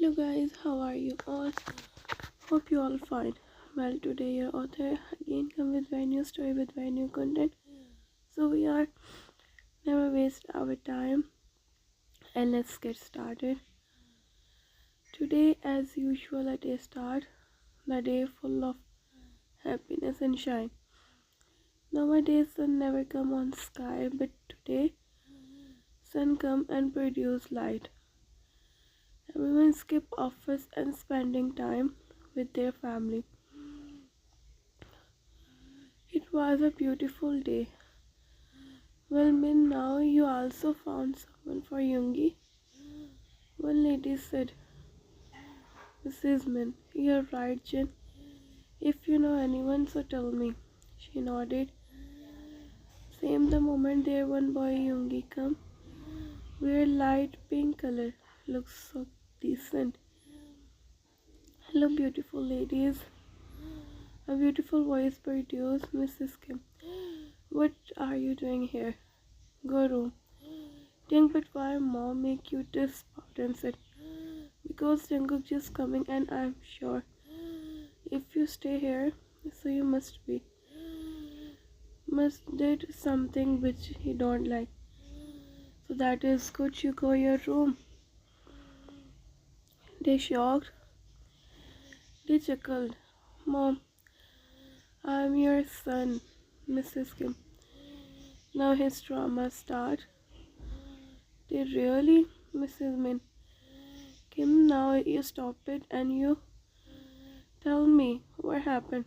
Hello guys, how are you all? Hope you all fine. Well, today your author again come with very new story with very new content. So we are never waste our time and let's get started. Today as usual a day start, the day full of happiness and shine. Nowadays sun never come on sky, but today sun come and produce light. Everyone skip office and spending time with their family. It was a beautiful day. Well, Min, now you also found someone for Yoongi. One lady said, Mrs. Min, you're right, Jin. If you know anyone, so tell me. She nodded. Same the moment there one boy Yoongi come. Wear light pink color. Looks so decent. Hello, beautiful ladies. A beautiful voice produced Mrs. Kim. What are you doing here? Go room. Dang, but why mom make you this part and said, because Jungkook just coming and I'm sure if you stay here, so you must did something which he don't like. So that is could you go your room? They shocked. They chuckled. Mom, I'm your son, Mrs. Kim. Now his drama start. They really, Mrs. Min. Kim, now you stop it and you tell me what happened.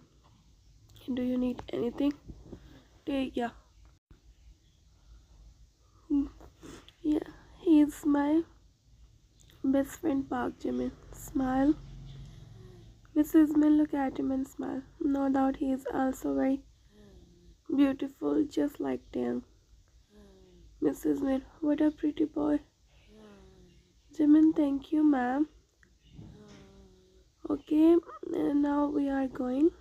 Do you need anything? Yeah. Yeah, he's my best friend Park Jimin. Smile. Mrs. Min look at him and smile. No doubt he is also very beautiful, just like Taehyung. Mrs. Min, what a pretty boy. Jimin, thank you, ma'am. Okay, and now we are going.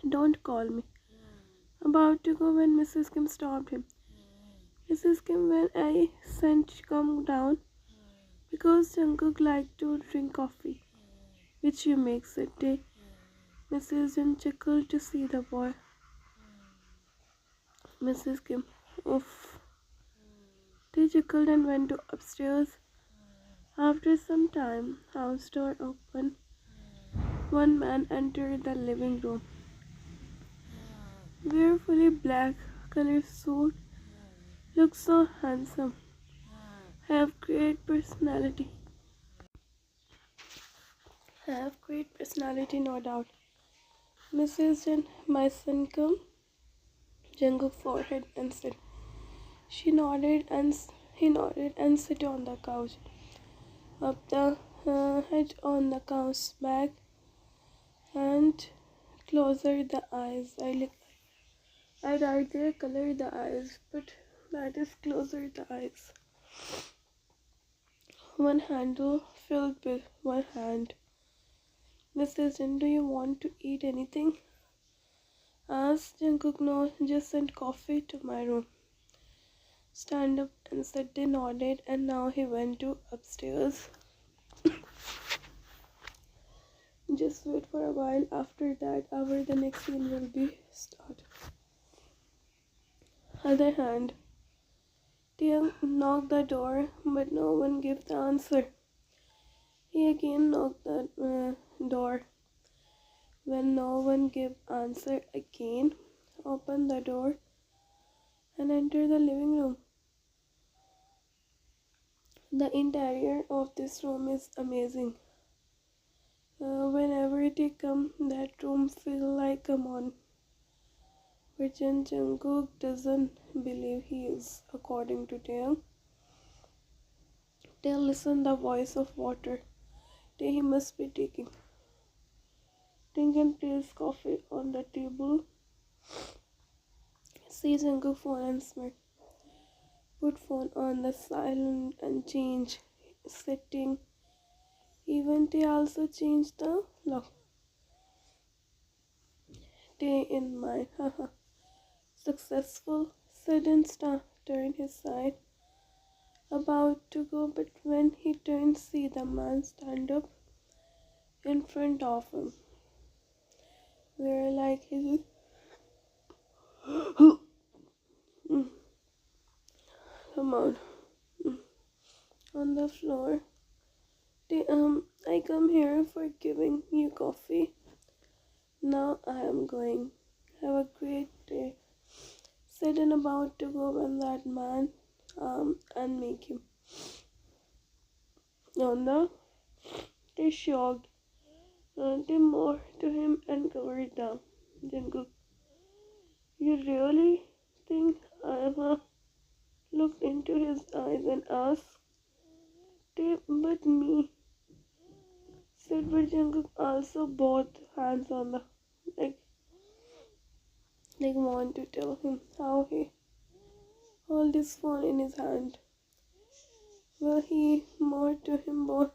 Don't call me. About to go when Mrs. Kim stopped him. Mrs. Kim, when I sent come down because Jungkook like to drink coffee, which you make it day. Mrs. Jin chuckled to see the boy. Mrs. Kim, oof. They chuckled and went to upstairs. After some time, house door opened. One man entered the living room. Wear fully black color suit. Looks so handsome. Have great personality. Have great personality, no doubt. Mrs. Jin, my son come. Jungkook forehead and said. She nodded and he nodded and sat on the couch. Up the head on the couch's back and closer the eyes. I right there color the eyes, but that is closer the eyes. One handle filled with one hand. Mrs. Jin, do you want to eat anything? Asked Jungkook. No, just send coffee to my room. Stand up and said. They nodded and now he went to upstairs. Just wait for a while. After that hour, the next scene will be start. Other hand, Taehyung knocked the door, but no one gave the answer. He again knocked the door. When no one gave answer again, opened the door and entered the living room. The interior of this room is amazing. Whenever they come, that room feel like a mon. Which Jungkook doesn't believe he is, according to Taehyung. They listen the voice of water. He must be taking. Taehyung places coffee on the table. See Jungkook phone and smirk. Put phone on the silent and change setting. Even they also change the lock. Day in mind. Successful. Sudden starter in his side. about to go, but when he turned, see the man stand up in front of him. Where like his come on the floor. I come here for giving you coffee. Now I am going. Have a great day. Said and about to go when that man and make him. On the they shocked. They more to him and covered down. Jungkook, you really think I am looked into his eyes and asked, but me. Said but Jungkook also both hands on the like want to tell him how he hold his phone in his hand. Well, he more to him both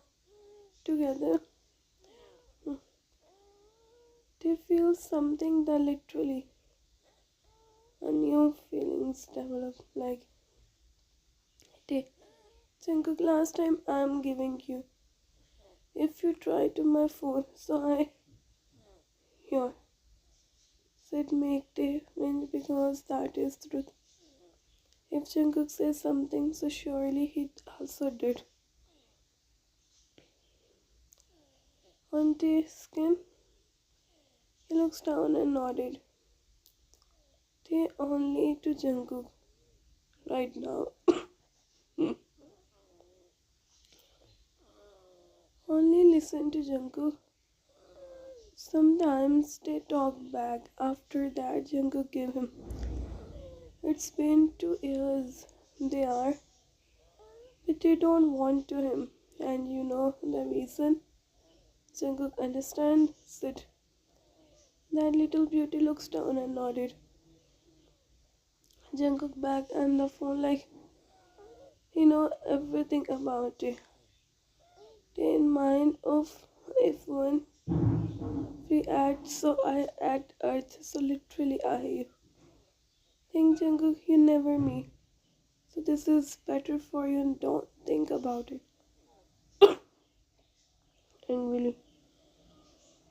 together. They feel something that literally a new feelings develop like they Jungkook, last time I'm giving you. If you try to my phone, so I here said make the win because that is truth. If Jungkook says something, so surely he also did. On the skin, he looks down and nodded. They only to Jungkook right now. Only listen to Jungkook. Sometimes they talk back. After that, Jungkook gave him. It's been 2 years. They are, but they don't want to him. And you know the reason. Jungkook understands it. That little beauty looks down and nodded. Jungkook back and the phone like he know everything about it. They in mind of if one react so I act earth so literally I you. Think Jungkook you never me. So this is better for you and don't think about it. Angrily.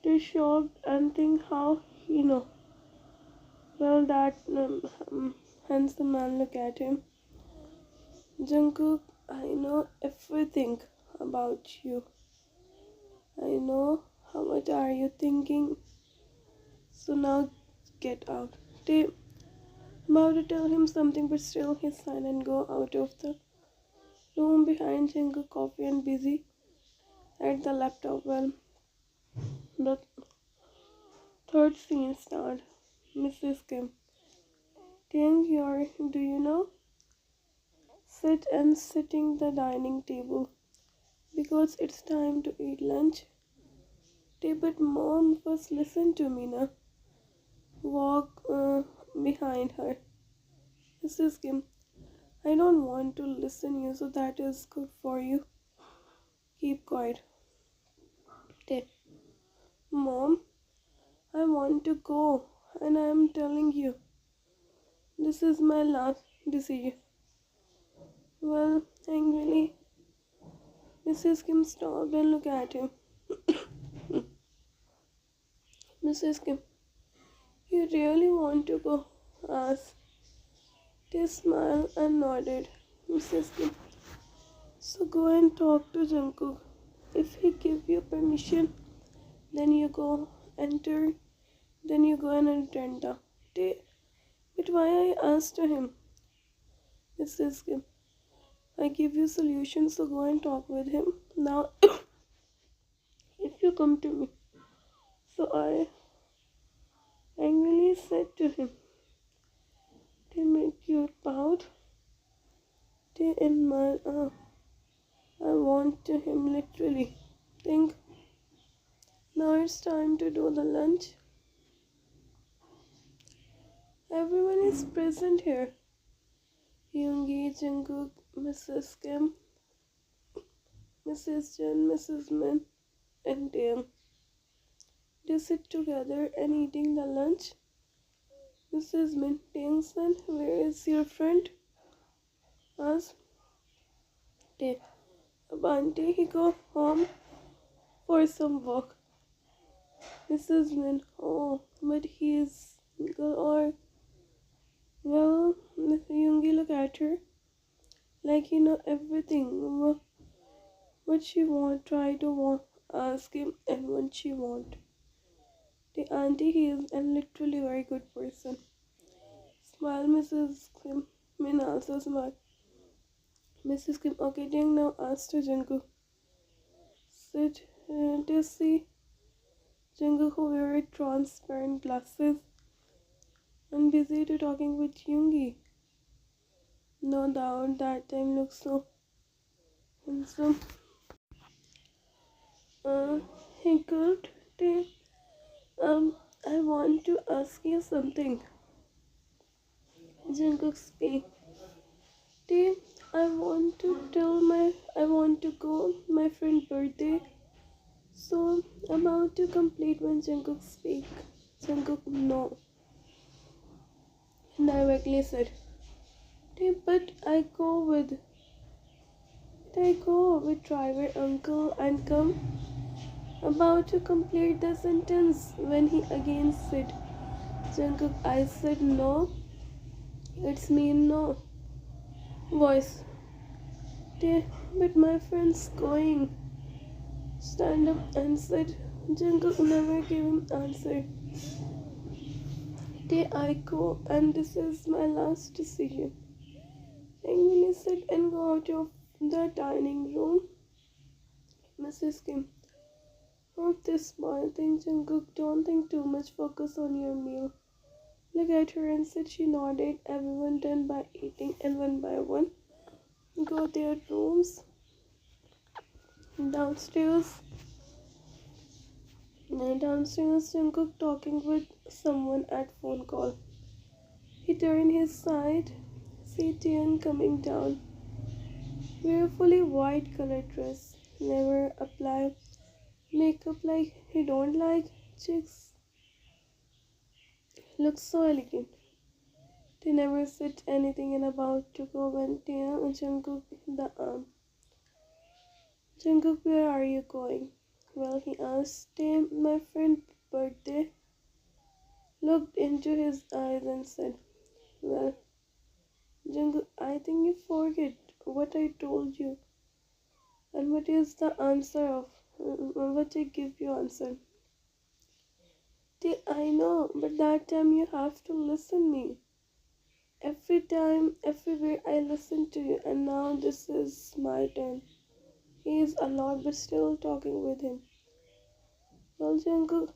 They shocked and think how you know. Well that handsome man look at him. Jungkook, I know everything about you. I know how much are you thinking. So now get out. They about to tell him something but still he sign and go out of the room behind Jungkook coffee and busy at the laptop. Well, the third scene start. Mrs. Kim. Taehyung here, do you know? Sit and sitting the dining table because it's time to eat lunch. But mom first listen to me now. Walk behind her. Mrs. Kim, I don't want to listen you, so that is good for you. Keep quiet. Tay, Mom, I want to go and I am telling you. This is my last decision. Well, angrily, Mrs. Kim stopped and looked at him. Mrs. Kim, you really want to go? Asked. They smiled and nodded. Mrs. Kim, so go and talk to Jungkook. If he give you permission, then you go enter. Then you go and attend the day. But why I asked him? Mrs. Kim, I give you solution, so go and talk with him. Now, if you come to me. So I angrily said to him, they make you pout. They in my I want to him literally. Think now it's time to do the lunch. Everyone is present here. Yoongi, Jungkook, Mrs. Kim, Mrs. Jen, Mrs. Min, and Taehyung. They sit together and eating the lunch. Mrs. Min, Taehyung-san, where is your friend? Asked. Tae. Auntie, he go home for some work. Mrs. Min, oh, but he is single or well, Mr. Yoongi look at her like he know everything. What she want, try to ask him and what she want. The auntie, he is a literally very good person. Smile, Mrs. Kim. Min also smile. Mrs. Kim, okay, Ding now ask to Jungkook. Sit to see Jungkook who wear transparent glasses and busy to talking with Yoongi. No doubt that time looks so handsome. Uh, he could take, I want to ask you something. Jungkook speak. Dave, I want to go my friend's birthday. So about to complete when Jungkook speak. Jungkook no. Directly said. Dave, but I go with driver uncle and come about to complete the sentence when he again said. Jungkook, I said no. It's me no. Voice. Dave, but my friend's going. Stand up and said. Jungkook never gave him answer. Today I go and this is my last decision. Angrily sit and go out of the dining room. Mrs. Kim. Oh, this boy thinks Jungkook, don't think too much, focus on your meal. Look at her and said she nodded. Everyone done by eating and one by one go their rooms. Downstairs, Jungkook talking with someone at phone call. He turned his side, see Taehyung coming down. Wear a fully white colored dress. Never apply makeup like he don't like. Chicks look so elegant. They never said anything and about to go when Taehyung and Jungkook the arm. Jungkook, where are you going? Well, he asked him, my friend's birthday. Looked into his eyes and said, well, Jungkook, I think you forget what I told you. And what is the answer of what I give you answer? I know, but that time you have to listen me. Every time, everywhere I listen to you, and now this is my turn. He is a lot, but still talking with him. Well, Jungkook,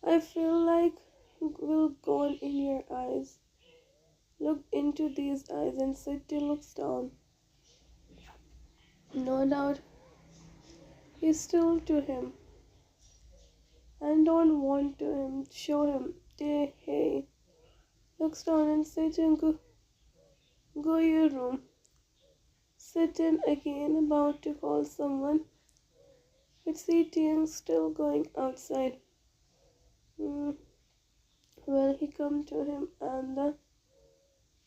I feel like will gone in your eyes. Look into these eyes and Siti looks down. No doubt, he's still to him. And don't want to him, show him. Hey, looks down and says, Jungkook, go your room. Sit in again, about to call someone. But see Taehyung still going outside. Well, he come to him and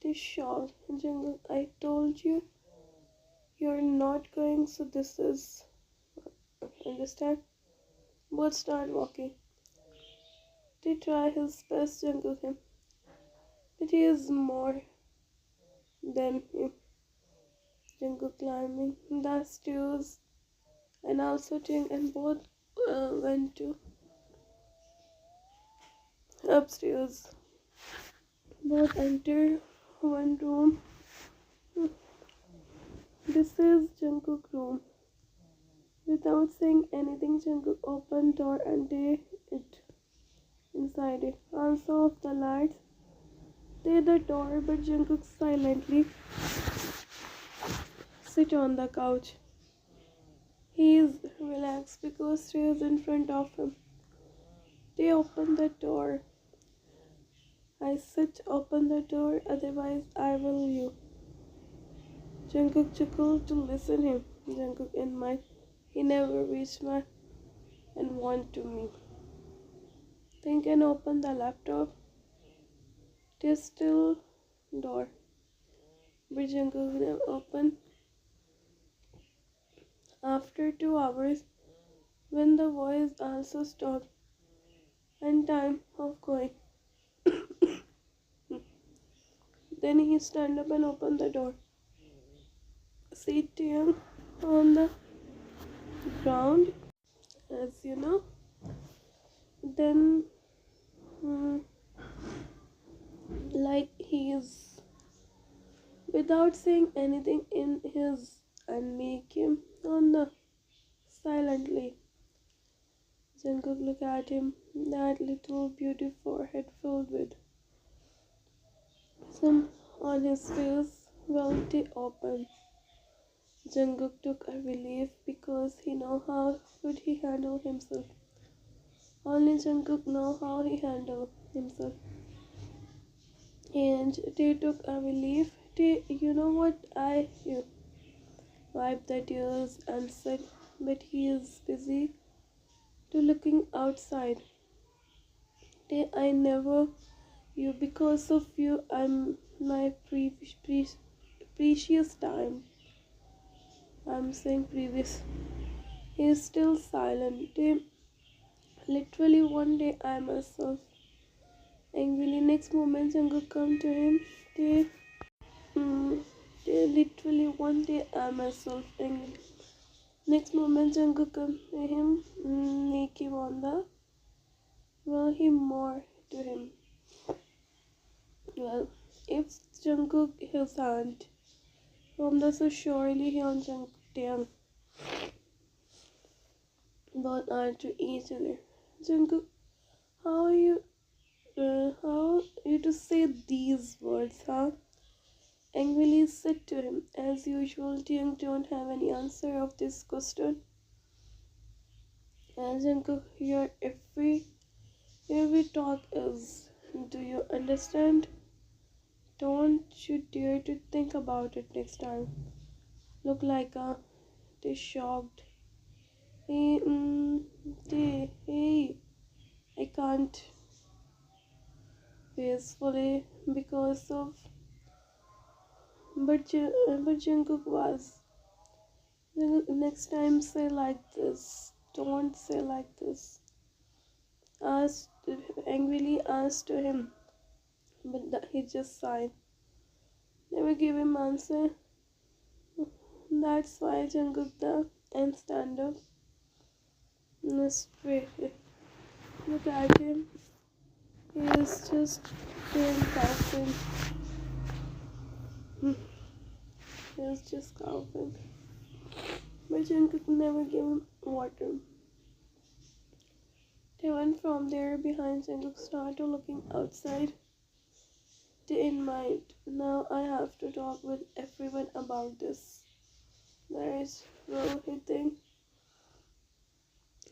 the shock. Jungkook, I told you, you're not going, so this is, understand? Both start walking. They try his best, Jungkook him. But he is more than him. Jungkook climbing the stairs and also Taehyung and both went to upstairs. Both enter one room. This is Jungkook's room. Without saying anything, Jungkook opened door and they it inside it. Also off the lights. They the door, but Jungkook silently sit on the couch. He is relaxed because Tae is in front of him. They open the door. I said open the door, otherwise I will you. Jungkook chuckled to listen him. Jungkook in mind, he never reached my and want to me. Think and open the laptop. There's still door. But Jungkook never open. After 2 hours, when the voice also stopped and time of going, then he stand up and opened the door. See Taehyung on the ground, as you know. Then, mm, like he is, without saying anything in his, and make him on the silently. Jungkook looked at him, that little beauty forehead filled with some on his face, welty open. Jungkook took a relief because he know how could he handle himself. Only Jungkook know how he handle himself. And they took a relief. They, you know what? You wiped the tears and said, but he is busy to looking outside. They, I never you because of you. I'm my precious time. I'm saying previous. He is still silent. They, literally one day I myself. Angrily, next moment Jungkook come to him. They, mm, they literally one day I myself. Angry. Next moment Jungkook come to him. Make him on the. Well, he more to him. Well, if Jungkook his aunt, from the so surely he on Jungkook both are to each other. Jungkook, how you to say these words, huh? Angrily said to him, as usual, Taehyung don't have any answer of this question. And Jungkook, your every talk is, do you understand? Don't you dare to think about it next time. Look like a they shocked. Hey, hey, I can't peacefully because of. But Jungkook was. Next time say like this. Don't say like this. Asked angrily asked to him, but he just sighed. Never give him answer. That's why Jungkook the and stand up. Straight. Look at him. He is just doing coughing. He is just coughing. But Jungkook never gave him water. They went from there behind Jungkook started looking outside. Day in mind. Now I have to talk with everyone about this. There is Ro hitting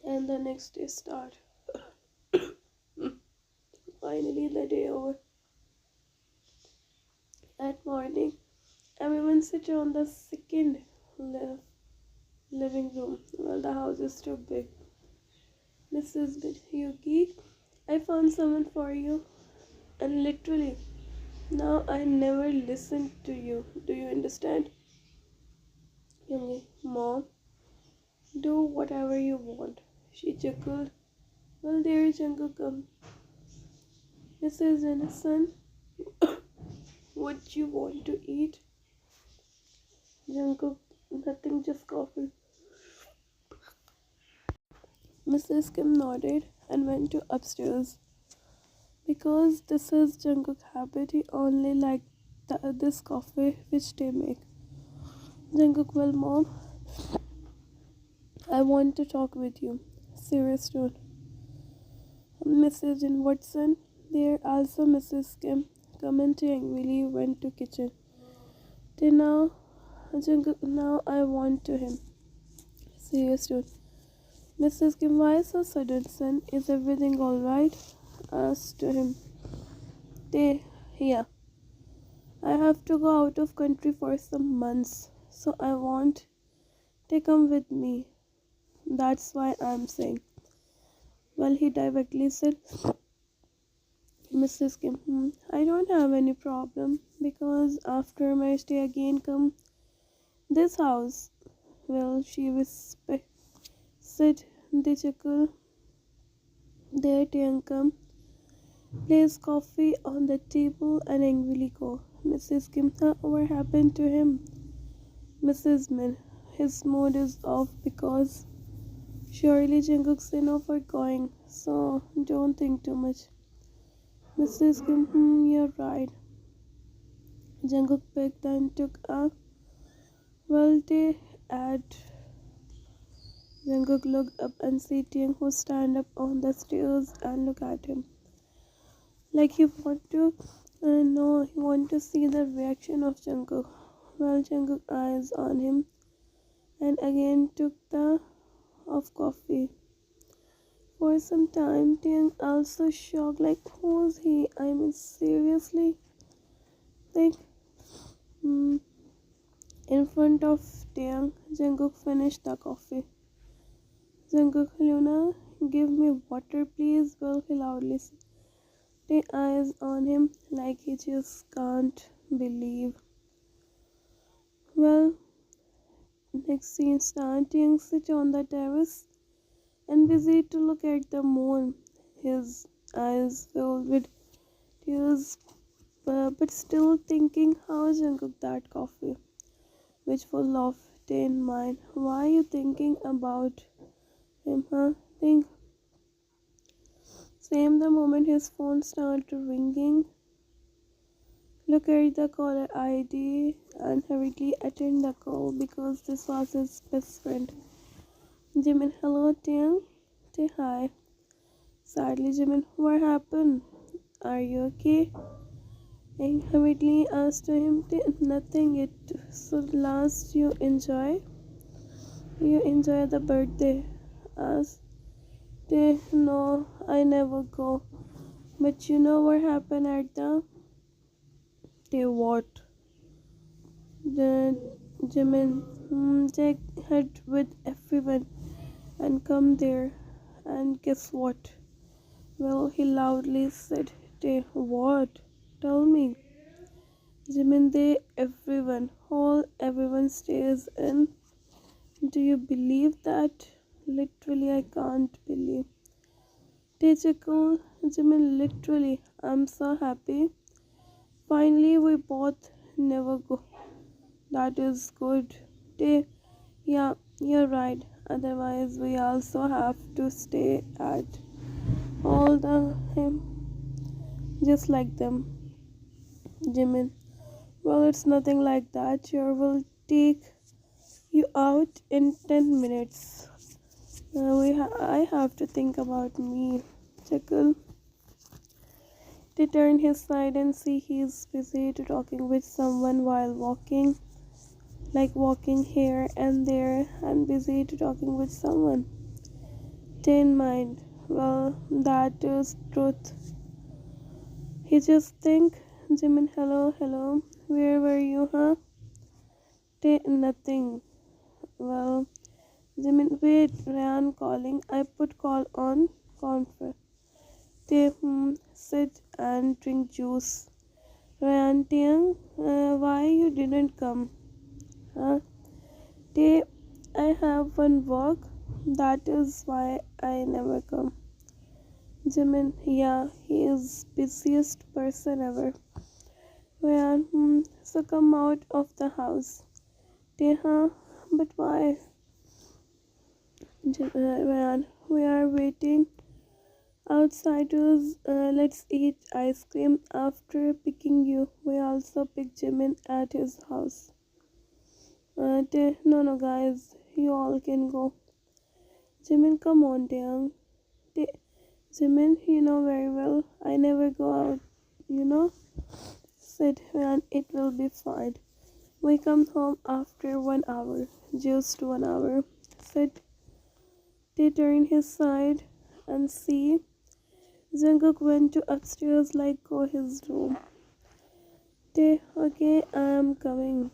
and the next day start. Finally the day over. At morning, everyone sit on the second living room. Well, the house is too big. Mrs. Yuki, I found someone for you. And literally, now I never listen to you. Do you understand? Youngie, Mom, do whatever you want. She chuckled. Well, there is Jungkook. Mrs. Innocent, what you want to eat? Jungkook, nothing, just coffee. Mrs. Kim nodded and went to upstairs. Because this is Jungkook's habit, he only liked this coffee which they make. Jungkook, well, Mom, I want to talk with you. Serious tone. Mrs. in Watson, there also Mrs. Kim, commenting really went to kitchen. They now, Jungkook, now I want to him. Serious tone. Mrs. Kim, why so sudden, son? Is everything alright? Asked to him. They, yeah. I have to go out of country for some months, so I want they come with me. That's why I'm saying. Well, he directly said, Mrs. Kim, I don't have any problem because after my stay again come this house. Well, she said. They chuckle. There, Taehyung come, place coffee on the table and angrily go. Mrs. Kim, what happened to him? Mrs. Min, his mood is off because surely Jungkook's enough for going, so don't think too much. Mrs. Kim, you're right. Jungkook picked and took a well day at. Jungkook looked up and see Taehyung who stand up on the stairs and look at him. Like he want to know, he want to see the reaction of Jungkook. Well, Jungkook eyes on him and again took the of coffee. For some time, Taehyung also shocked, like who's he? I mean, seriously? Like, hmm. In front of Taehyung, Jungkook finished the coffee. Jungkook, Luna, give me water, please. Well, he loudly said. The eyes on him like he just can't believe. Well, next scene starting sit on the terrace and busy to look at the moon. His eyes filled with tears, but still thinking how Jungkook that coffee, which full of ten mind. Why are you thinking about him, huh? Think. Same the moment his phone started ringing. Look at the caller ID and hurriedly attend the call because this was his best friend. Jimin, hello Taehyung. Say hi. Sadly, Jimin, what happened? Are you okay? I hurriedly asked him, nothing yet. So last you enjoy? You enjoy the birthday? Asked. No, I never go. But you know what happened at the what? The Jimin Jack had with everyone and come there and guess what? Well, he loudly said, what? Tell me. Jimin, they everyone stays in. Do you believe that? Literally, I can't believe. Taekook, Jimin, literally, I'm so happy. Finally, we both never go. That is good. Yeah, you're right. Otherwise, we also have to stay at all the time, just like them. Jimin, well, it's nothing like that. Sure, we'll take you out in 10 minutes. I have to think about me. Chuckle. They turn his side and see he's busy talking with someone while walking. Like walking here and there and busy talking with someone. Ten mind. Well, that is truth. He just think, Jimin, hello. Where were you, huh? Nothing. Well, Jimin, wait, Ryan calling. I put call on confer. They sit and drink juice. Ryan, Taehyung, why you didn't come? Huh? They, I have one work. That is why I never come. Jimin, yeah, he is busiest person ever. Ryan, so come out of the house. Huh? But why? Ryan, we are waiting outsiders. Let's eat ice cream after picking you. We also pick Jimin at his house. No, guys, you all can go. Jimin, come on, Taehyung. Jimin, you know very well, I never go out, you know, said and it will be fine. We come home after 1 hour, just 1 hour, said. They turn his side and see Jungkook went to upstairs like go his room. Okay, I am coming.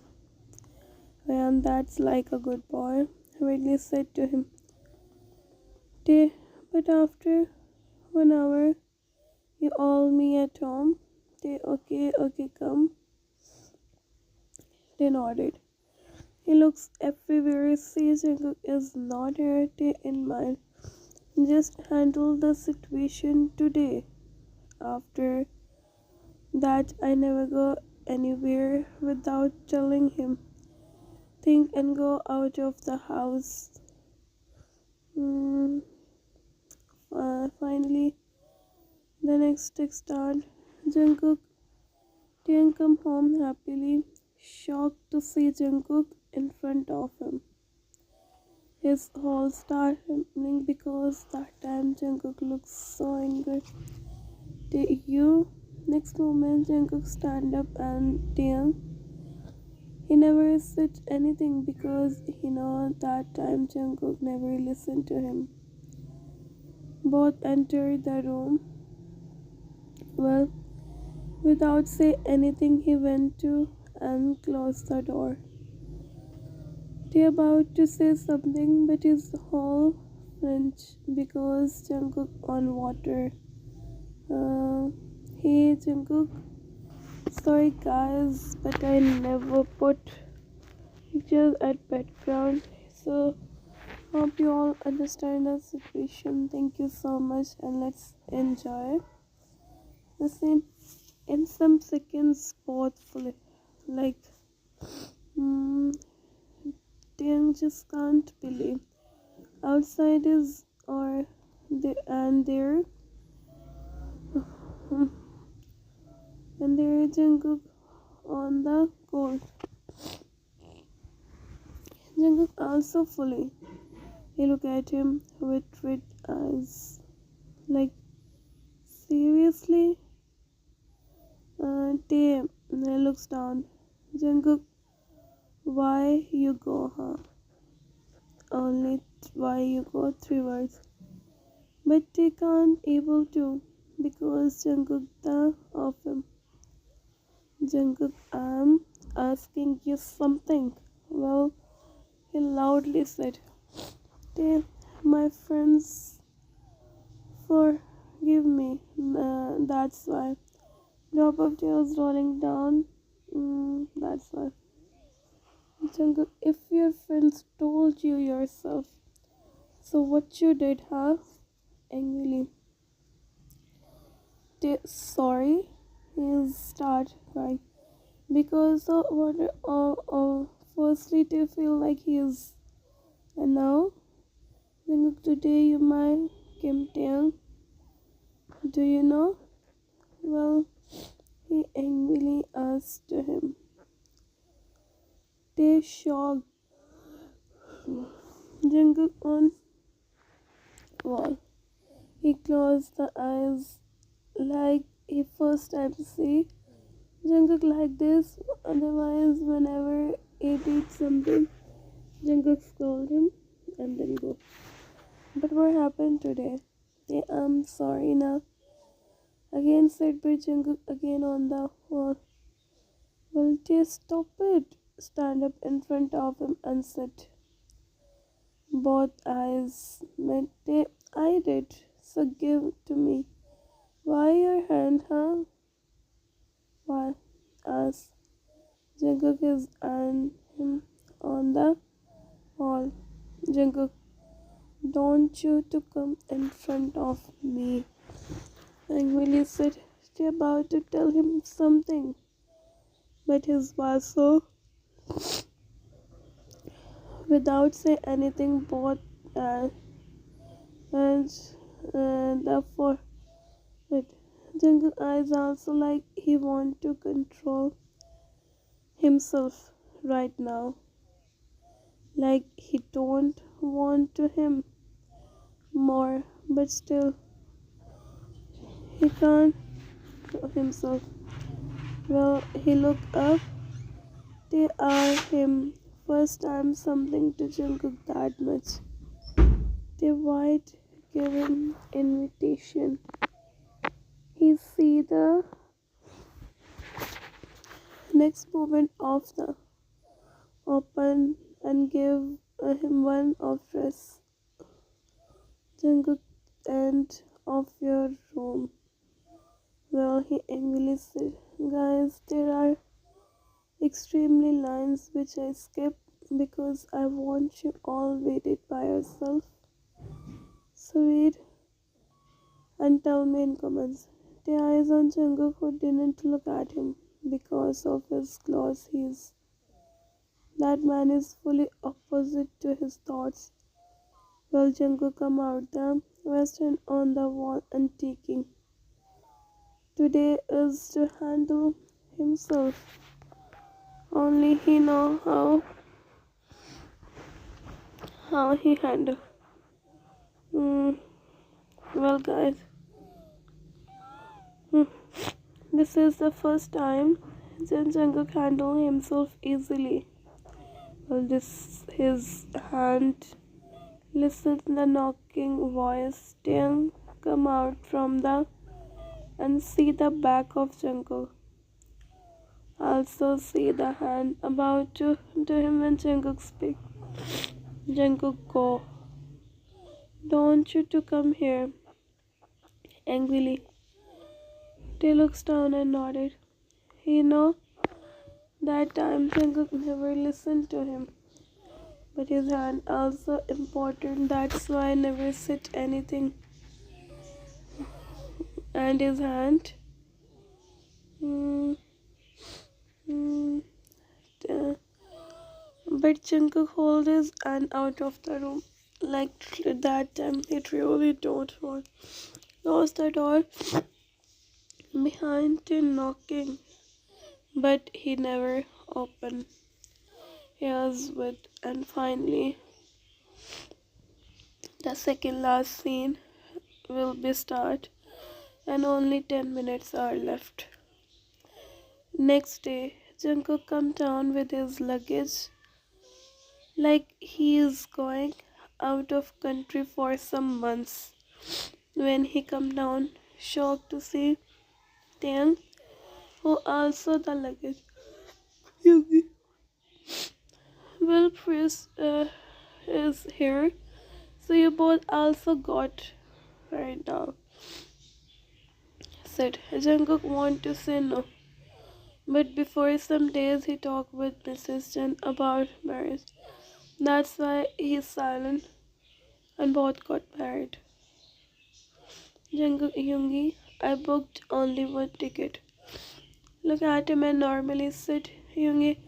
And that's like a good boy, Ridley said to him. But after 1 hour, you all me at home. Okay, come. They nodded. He looks everywhere. See, Jungkook is not here in mind. Just handle the situation today. After that, I never go anywhere without telling him. Think and go out of the house. Hmm. Finally, the next text started. Jungkook didn't come home happily, shocked to see Jungkook in front of him. His whole start happening because that time Jungkook looks so angry. Did you? Next moment, Jungkook stand up and Taehyung. He never said anything because he know that time Jungkook never listened to him. Both entered the room. Well, without say anything, he went to and closed the door. They about to say something, but his whole French because Jungkook on water. Hey Jungkook, sorry guys, but I never put pictures at background. So hope you all understand the situation. Thank you so much, and let's enjoy the scene in some seconds. Both fully, like, hmm, they just can't believe outside is or the and there and there is Jungkook on the court. Jungkook also fully. He look at him with red eyes, like seriously. Tae looks down. Jungkook, why you go, huh? Only why you go 3 words. But they can't able to because Jungkook the of him. Jungkook, I'm asking you something. Well, he loudly said, Tae, my friends, forgive me. That's why. Drop of tears rolling down. That's why. Jungkook, if your friends told you yourself, so what you did, huh? Angrily. Sorry. He start crying because of what? Firstly, to feel like he is, and now, Jungkook, today you might Kim Taehyung. Do you know? Well, he angrily asked him. They shocked. Jungkook on wall. He closed the eyes like he first time see Jungkook like this. Otherwise, whenever he did something, Jungkook scold him and then go. But what happened today? Yeah, I'm sorry now. Again said by Jungkook again on the wall. Well, just stop it. Stand up in front of him and sit. Both eyes met. I did. So give to me. Why your hand, huh? Why? Asked. Jungkook is and him on the wall. Jungkook, don't you to come in front of me. Angrily said she about to tell him something. But his was so without say anything both and therefore it Jungkook eyes also like he want to control himself right now. Like he don't want to him more but still he can't himself. Well he look up they are him first time something to Jungkook that much. They white given invitation. He see the next moment of the open and give him one of dress. Jungkook end of your room. Well, he angrily said, guys, there are extremely lines which I skipped. because I want you all waited by yourself. So read and tell me in comments. The eyes on Jungkook who didn't look at him because of his clothes. That man is fully opposite to his thoughts. Well, Jungkook come out there, resting on the wall and taking. Today is to handle himself. Only he know how he handle. Well, guys, this is the first time Jungkook handle himself easily. Well, this his hand. Listen to the knocking voice. Taehyung come out from the and see the back of Jungkook. Also see the hand about to him when Jungkook speak. Jungkook go. Don't you to come here. Angrily. Tae looks down and nodded. He know that time Jungkook never listened to him. But his hand also important. That's why I never said anything. And his hand. Mm, mm, but Jungkook hold his hand out of the room. Like that time, he really don't want. Close the door behind him knocking, but he never opened. Here's with and finally, the second last scene will be start, and only 10 minutes are left. Next day, Jungkook come down with his luggage, like he is going out of country for some months. When he come down, shocked to see Taehyung, who also the luggage. Well, Chris is here, so you both also got right now. Said Jungkook want to say no, but before some days he talked with Mrs. Chen about marriage. That's why he's silent, and both got married. Jungkook Yoongi, I booked only one ticket. Look at him and normally said, Yoongi,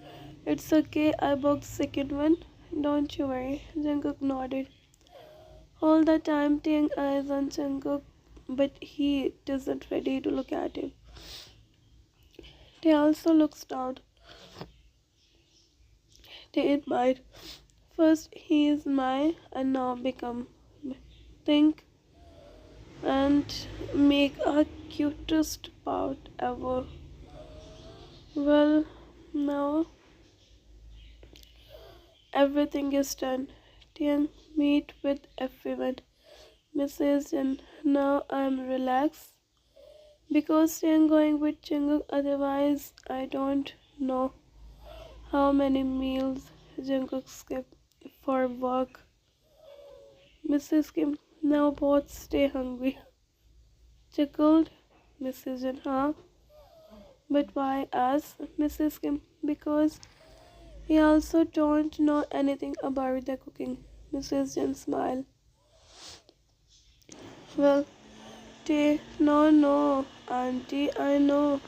it's okay, I booked second one. Don't you worry. Jungkook nodded. All the time Taehyung eyes on Jungkook, but he isn't ready to look at him. Tae also looks down. Tae admired. First he is my and now become. Think and make a cutest pout ever. Well, now everything is done. Taehyung meet with everyone. Mrs. and now I'm relaxed because Taehyung going with Jungkook. Otherwise, I don't know how many meals Jungkook skipped for work. Mrs. Kim, now both stay hungry. Chuckled Mrs. Jin, huh? But why us, Mrs. Kim? Because he also don't know anything about the cooking. Mrs. Jin smiled. Well, Tay, no, auntie, I know.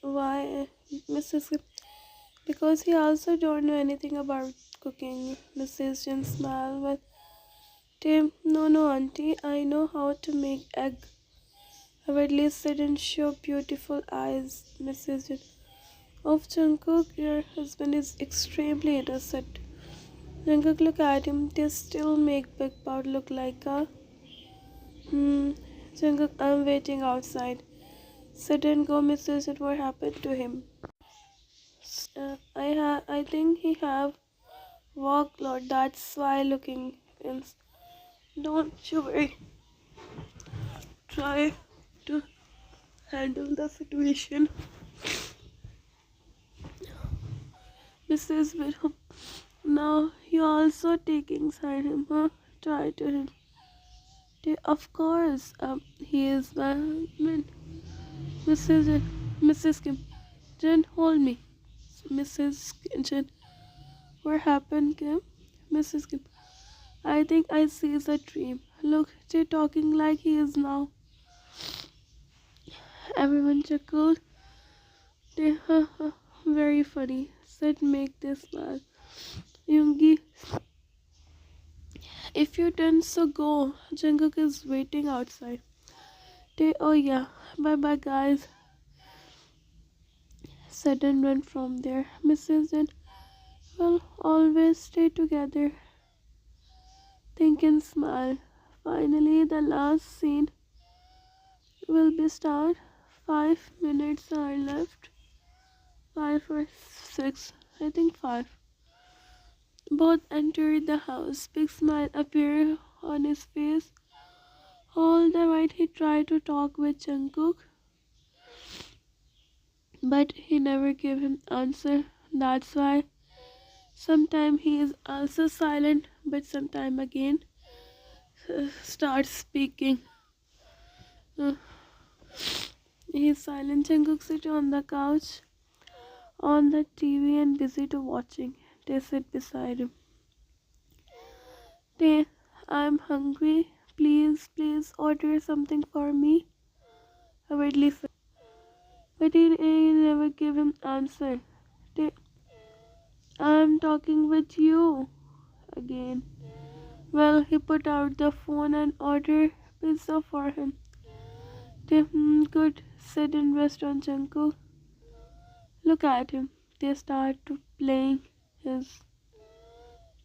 Why, Mrs. Kim? Because he also don't know anything about cooking. Mrs. Jin smiled. Well, Tay, no, auntie, I know how to make egg. Hurriedly said and show beautiful eyes, Mrs. Jin. Of Jungkook, your husband is extremely innocent. Jungkook look at him, they still make Big Bout look like a Jungkook, I'm waiting outside. Sit and go, Mrs. Jin, what happened to him? I think he have workload, that's why looking in. Don't you worry. Try to handle the situation. Mrs. Wilhelm, now you also taking side him, huh? Try to him. Of course, he is my husband. Mrs. Kim, Jen, hold me. Mrs. Kitchen. What happened, Kim? Mrs. Kim. I think I see a dream. Look, they're talking like he is now. Everyone chuckled. They, very funny, said make this smile. Yoongi, if you're done, so go. Jungkook is waiting outside. They, oh yeah, bye bye guys. Said and went from there. Mrs. and well, always stay together. Think and smile. Finally, the last scene will be start. 5 minutes are left. 5 or 6. I think 5. Both entered the house. Big smile appeared on his face. All the while he tried to talk with Jungkook, but he never gave him answer. That's why sometime he is also silent, but sometime again starts speaking. Uh, He's silent. Jungkook sits on the couch on the TV and busy to watching. They sit beside him. They, I'm hungry. Please order something for me. Hurriedly said. But he never gave him answer. They, I'm talking with you again. Well, he put out the phone and ordered pizza for him. They, good, said in restaurant Jungkook. Look at him. They start to playing his.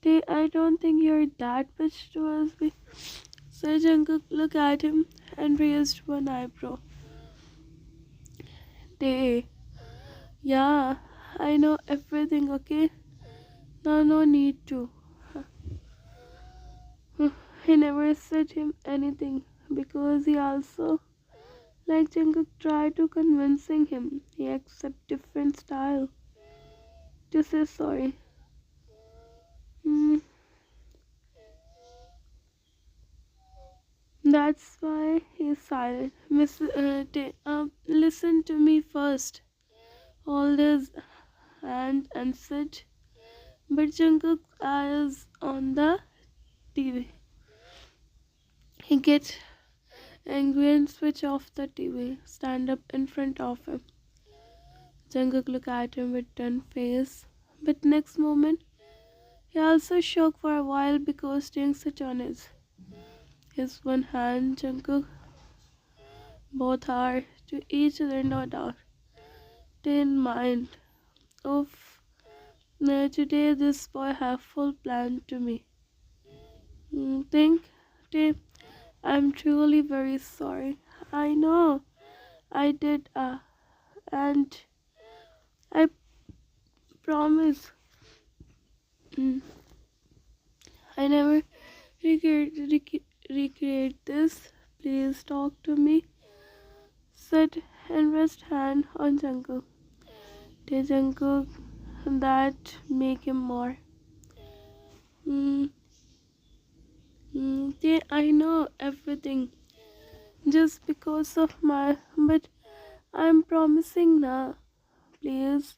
They, I don't think you're that bitch towards me. So Jungkook looked at him and raised one eyebrow. They, yeah, I know everything, okay? No need to. He never said him anything because he also, like Jungkook, tried to convincing him he accept different style to say sorry. Mm, that's why he's silent. Listen to me first. Hold his hand and sit. But Jungkook's eyes on the TV. He gets angry and switch off the TV. Stand up in front of him. Jungkook look at him with done face. But next moment, he also shocked for a while because Taehyung sat on his one hand. Jungkook both are to each other, no doubt. They in mind of today this boy have full plan to me. Think, Tay, I'm truly very sorry. I know I did, and I promise I never recreate this. Please talk to me. Said and rest hand on Jungkook. Tay Jungkook that make him more. Tay, I know everything just because of my, but I'm promising now. Please.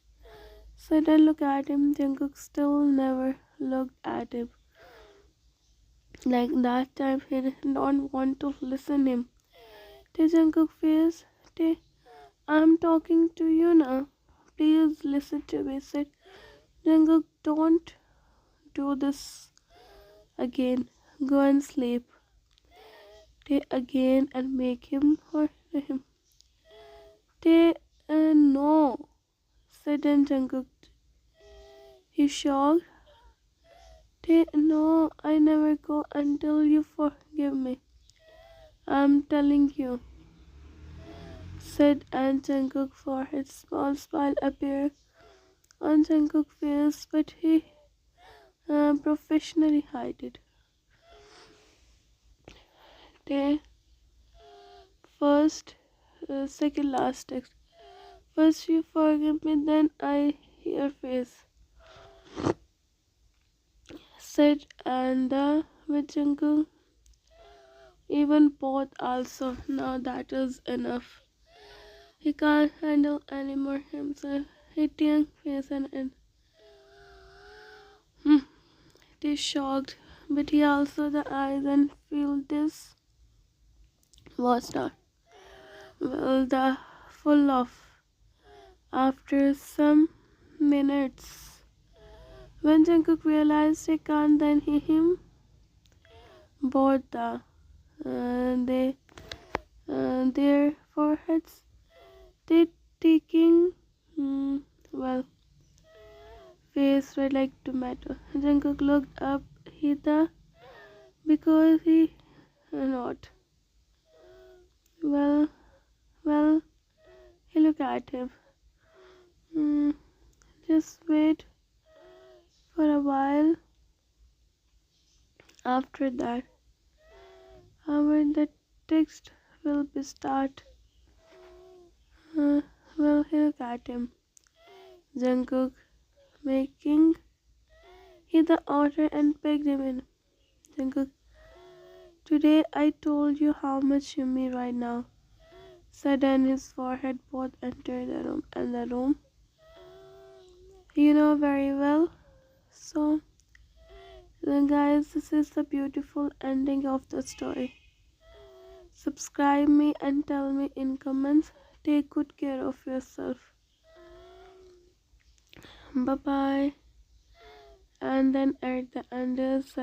Said and look at him. Jungkook still never looked at him. Like that time he don't want to listen him. Tay Jungkook face. Tay, I'm talking to you now. Please listen to me. Said Jungkook, don't do this again. Go and sleep. Tay again and make him or him. Tay, no. Said and Jungkook. He shocked. Tay, no, I never go until you forgive me. I'm telling you. Said and Jungkook for his small smile appeared on Jungkook's face, but he professionally hid it. Tay, first, second last text. First you forgive me, then I your face. Said and with Jungkook. Even both also. Now that is enough. He can't handle anymore himself. hit Taehyung's face and hmm, it is shocked, but he also the eyes and feel this was not well the full of. After some minutes, when Jungkook realized he can't then hear him, both they their foreheads they taking well face red like tomato. Jungkook looked up he the because he not well well he looked at him. Hmm, just wait for a while. After that, however, the text will be start. Uh, well, he looked at him. Jungkook making he the order and pegged him in. Jungkook, today I told you how much you mean right now. Said and his forehead both entered the room. You know very well. So then guys, this is the beautiful ending of the story. Subscribe me and tell me in comments. Take good care of yourself. Bye bye. And then at the end is